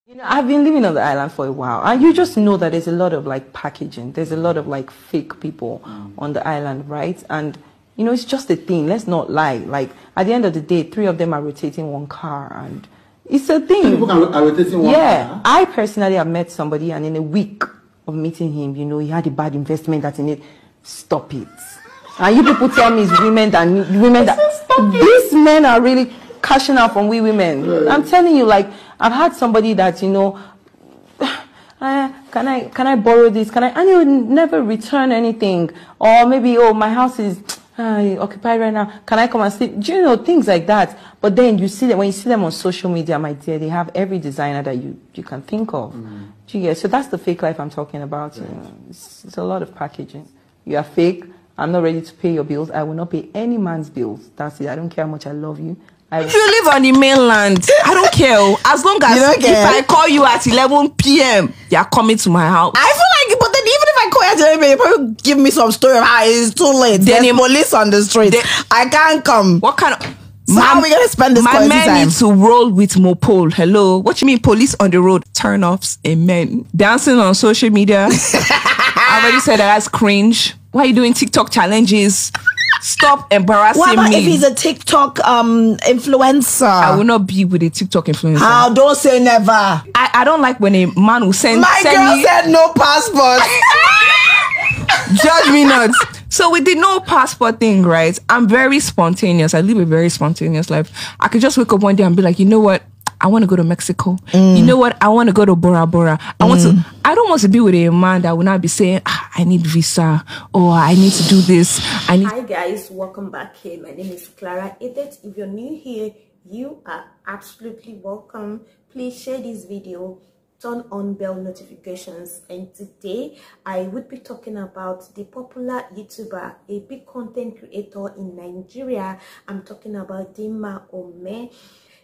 You know, I've been living on the island for a while, and you just know that there's a lot of like packaging. There's a lot of like fake people on the island, right? And you know, it's just a thing. Let's not lie. Like at the end of the day, 3 of them are rotating one car, and it's a thing. People are rotating one car. Yeah, I personally have met somebody, and in a week of meeting him, you know, he had a bad investment that's in it. Stop it. And you people tell me it's women that these men are really cashing out from we women. Yeah. I'm telling you, like, I've had somebody that, you know, can I borrow this? And he would never return anything. Or maybe, oh, my house is occupied right now. Can I come and sleep? Do you know, things like that. But then you see them, when you see them on social media, my dear, they have every designer that you can think of. Do you get? So that's the fake life I'm talking about. You know, it's a lot of packaging. You are fake. I'm not ready to pay your bills. I will not pay any man's bills. That's it. I don't care how much I love you. If you live on the mainland, I don't care. As long as if I call you at 11 p.m., you're coming to my house. I feel like, but then even if I call you at 11 p.m., you probably give me some story of how it's too late. Then there's police on the street. I can't come. What kind of... So how are we going to spend this My quality men time? need to roll with Mopol. Hello? What you mean police on the road? Turn-offs, amen. Dancing on social media. I already said that's cringe. Why are you doing TikTok challenges? Stop embarrassing me. What about if he's a TikTok influencer? I will not be with a TikTok influencer. How? Don't say never. I don't like when a man will send... My girl said no passport. Judge me not. So with the no passport thing, right? I'm very spontaneous. I live a very spontaneous life. I could just wake up one day and be like, you know what? I want to go to Mexico. You know what? I want to go to Bora Bora. I don't want to be with a man that will not be saying, I need visa, or I need to do this. Hi guys, welcome back here. My name is Clara Edet. If you're new here, you are absolutely welcome. Please share this video, turn on bell notifications, and today I would be talking about the popular YouTuber, a big content creator in Nigeria. I'm talking about Dimma Umeh.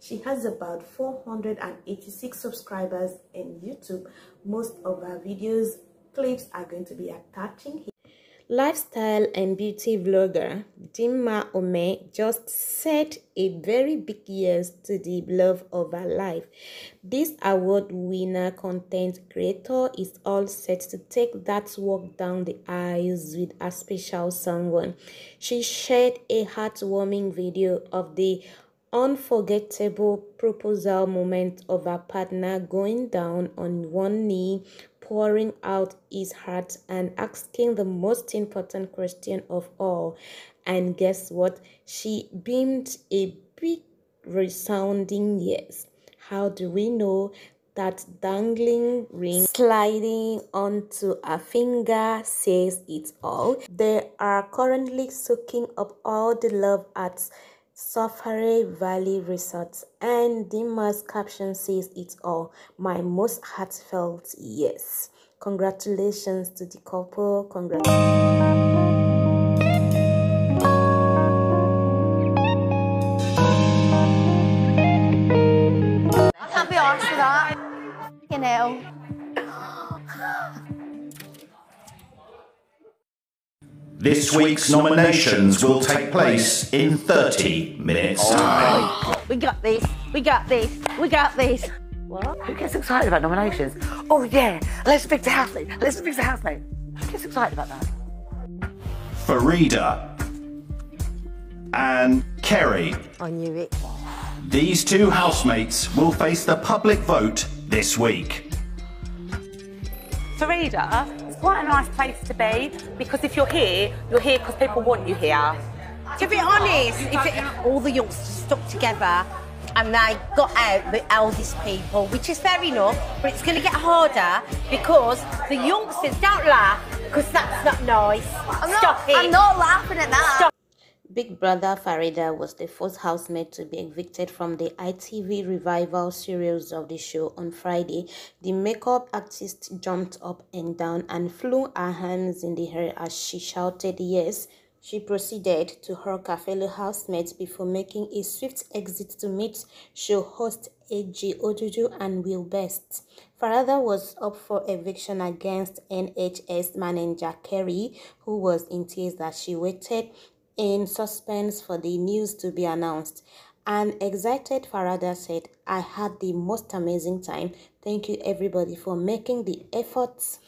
She has about 486 subscribers in YouTube. Most of her videos clips are going to be attaching here. Lifestyle and beauty vlogger Dimma Umeh just said a very big yes to the love of her life. This award winner content creator is all set to take that walk down the aisles with a special someone. She shared a heartwarming video of the unforgettable proposal moment of her partner going down on one knee, pouring out his heart and asking the most important question of all. And guess what? She beamed a big resounding yes. How do we know? That dangling ring sliding onto a finger says it all. They are currently soaking up all the love at Safari Valley Resort, and Dimma's caption says it all. My most heartfelt yes. Congratulations to the couple. I can't be arsed for that. You know. This week's nominations will take place in 30 minutes time. We got this. We got this. We got this. What? Who gets excited about nominations? Oh yeah, let's fix the housemate. Let's fix the housemate. Who gets excited about that? Farida and Kerry. I knew it. These 2 housemates will face the public vote this week. Farida, it's quite a nice place to be because if you're here because people want you here. To be honest, if all the youngsters stuck together and they got out the eldest people, which is fair enough, but it's going to get harder because the youngsters don't laugh because that's not nice. I'm not laughing at that. Stop. Big Brother Farida was the first housemate to be evicted from the ITV revival series of the show on Friday. The makeup artist jumped up and down and flew her hands in the air as she shouted yes. She proceeded to hug her fellow housemates before making a swift exit to meet show host A.G. Odudu and Will Best. Farida was up for eviction against NHS manager Kerry, who was in tears as she waited in suspense for the news to be announced. An excited Farida said, I had the most amazing time. Thank you everybody for making the effort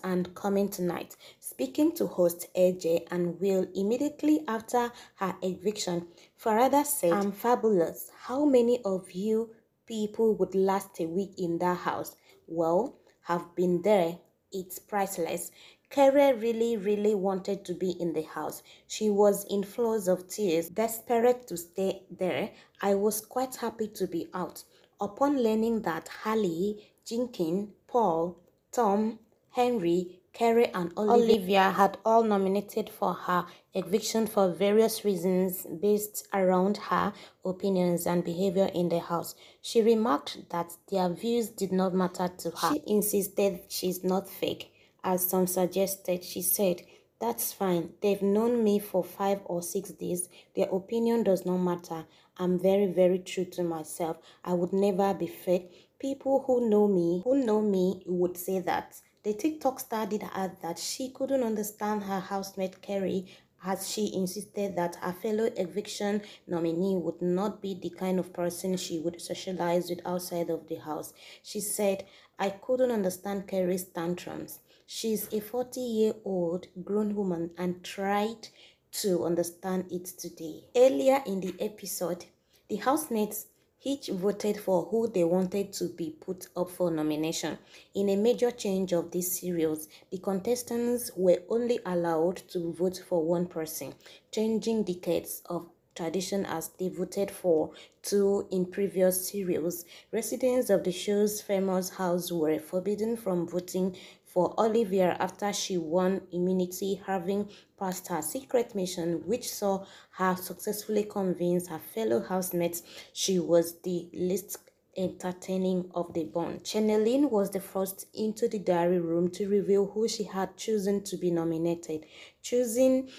and coming tonight. Speaking to host AJ and Will immediately after her eviction, Farida said, "I'm fabulous. How many of you people would last a week in that house? Well, have been there. It's priceless." Kere really wanted to be in the house. She was in flows of tears, desperate to stay there. I was quite happy to be out. Upon learning that Hallie, Jinkin, Paul, Tom, Henry, Kere and Olivia had all nominated for her eviction for various reasons based around her opinions and behavior in the house, she remarked that their views did not matter to her. She insisted she's not fake, as some suggested. She said, "That's fine. They've known me for 5 or 6 days. Their opinion does not matter. I'm very true to myself. I would never be fake. People who know me would say that." The TikTok star did add that she couldn't understand her housemate Kerry, as she insisted that her fellow eviction nominee would not be the kind of person she would socialize with outside of the house. She said, "I couldn't understand Kerry's tantrums. She's a 40-year-old grown woman and tried to understand it today." Earlier in the episode, the housemates each voted for who they wanted to be put up for nomination. In a major change of this series, the contestants were only allowed to vote for one person, changing decades of tradition as they voted for two in previous series. Residents of the show's famous house were forbidden from voting for Olivia after she won immunity, having passed her secret mission, which saw her successfully convince her fellow housemates she was the least entertaining of the bunch. Channeline was the first into the diary room to reveal who she had chosen to be nominated. Choosing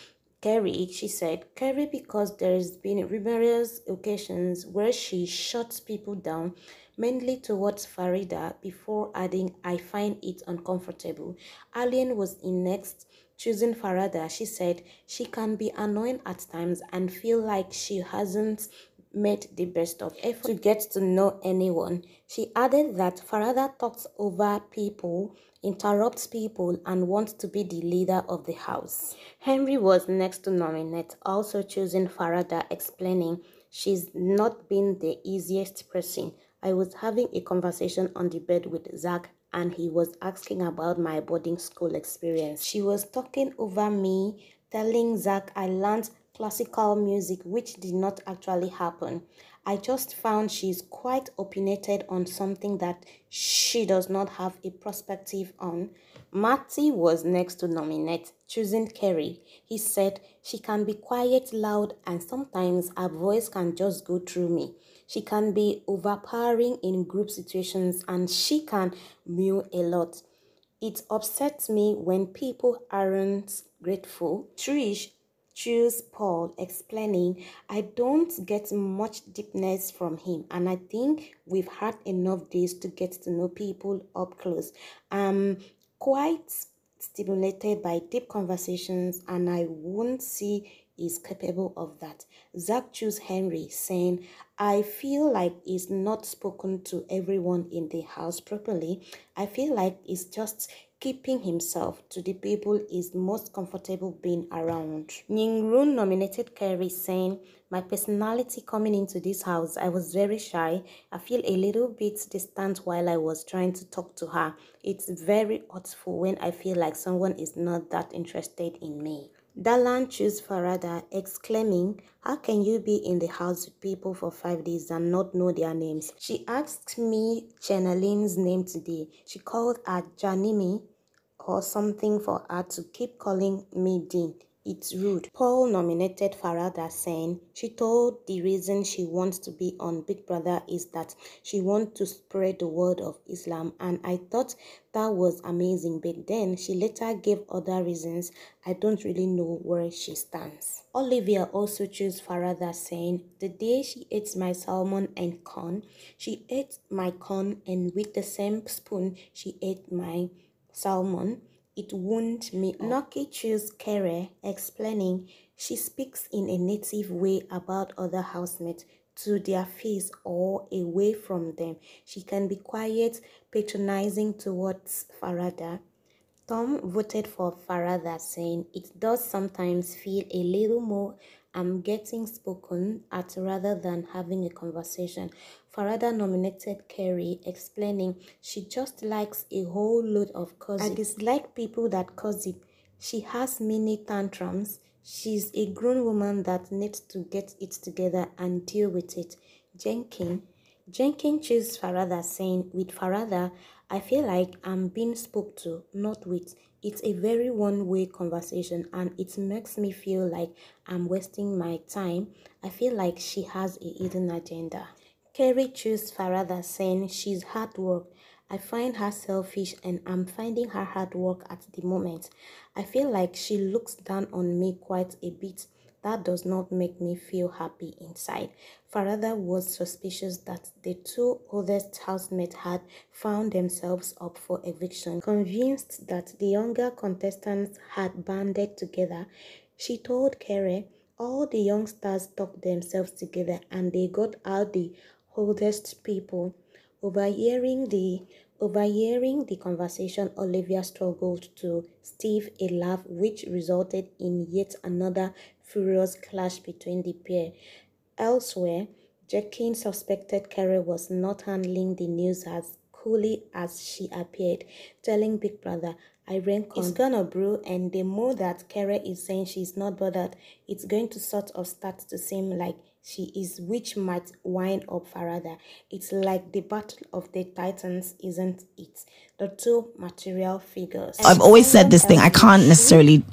Kerry, she said, "Kerry because there's been numerous occasions where she shuts people down, mainly towards Farida," before adding, "I find it uncomfortable." Alien was in next. Choosing Farida, she said, "She can be annoying at times and feel like she hasn't made the best of effort to get to know anyone." She added that Farida talks over people, interrupts people, and wants to be the leader of the house. Henry was next to nominate, also choosing Farida, explaining, "She's not been the easiest person. I was having a conversation on the bed with Zach and he was asking about my boarding school experience. She was talking over me, telling Zach I learned classical music, which did not actually happen. I just found she's quite opinionated on something that she does not have a perspective on." Matty was next to nominate, choosing Kerry. He said, "She can be quiet, loud, and sometimes her voice can just go through me. She can be overpowering in group situations and she can mew a lot. It upsets me when people aren't grateful." Trish chose Paul, explaining, "I don't get much deepness from him and I think we've had enough days to get to know people up close. I'm quite stimulated by deep conversations and I won't see is capable of that." Zach chose Henry, saying, "I feel like he's not spoken to everyone in the house properly. I feel like he's just keeping himself to the people he's most comfortable being around." Ningrun nominated Kerry, saying, "My personality coming into this house, I was very shy. I feel a little bit distant while I was trying to talk to her. It's very hurtful when I feel like someone is not that interested in me." Dalan chose Farida, exclaiming, "How can you be in the house with people for 5 days and not know their names? She asked me Chaneline's name today. She called her Janimi or something for her to keep calling me Dean. It's rude." Paul nominated Farida, saying she told the reason she wants to be on Big Brother is that she wants to spread the word of Islam, and I thought that was amazing, but then she later gave other reasons. I don't really know where she stands. Olivia also chose Farida, saying, "The day she ate my salmon and corn, she ate my corn and with the same spoon she ate my salmon. It wound me up." Noki chose Kere, explaining, "She speaks in a native way about other housemates to their face or away from them. She can be quiet, patronizing towards Farida. Tom voted for Farida, saying it does sometimes feel a little more getting spoken at rather than having a conversation. Farida nominated Kerry, explaining she just likes a whole load of gossip. I dislike people that gossip. She has many tantrums. She's a grown woman that needs to get it together and deal with it. Jenkins chose Farida, saying, with Farida, I feel like I'm being spoke to, not with. It's a very one-way conversation and it makes me feel like I'm wasting my time. I feel like she has a hidden agenda. Kerry chose Farida, saying she's hard work. I find her selfish and I'm finding her hard work at the moment. I feel like she looks down on me quite a bit. That does not make me feel happy inside. Farida was suspicious that the two oldest housemates had found themselves up for eviction. Convinced that the younger contestants had banded together, she told Kerry all the youngsters stuck themselves together and they got out the oldest people. Overhearing the conversation, Olivia struggled to stifle a laugh, which resulted in yet another furious clash between the pair. Elsewhere, Jenkins suspected Kerry was not handling the news as coolly as she appeared, telling Big Brother, I rank on. It's gonna brew, and the more that Kerry is saying she's not bothered, it's going to sort of start to seem like she is, which might wind up Farida. It's like the battle of the titans, isn't it? The two material figures. I've always said this thing, I can't necessarily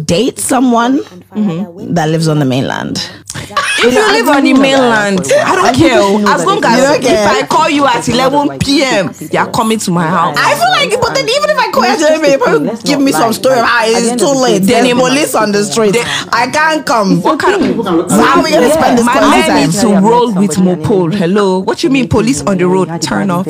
date someone that lives on the mainland. If you live on the mainland, I don't care. As long as if I call you at 11 p.m., you are coming to my house. I feel like, but then even if I call you at 11 p.m., you probably give me some story of how it's too late. Then the police on the street. I can't come. What kind of... So how are we going to spend this My men need to roll with Mopol. Hello? What you mean police on the road? Turn off.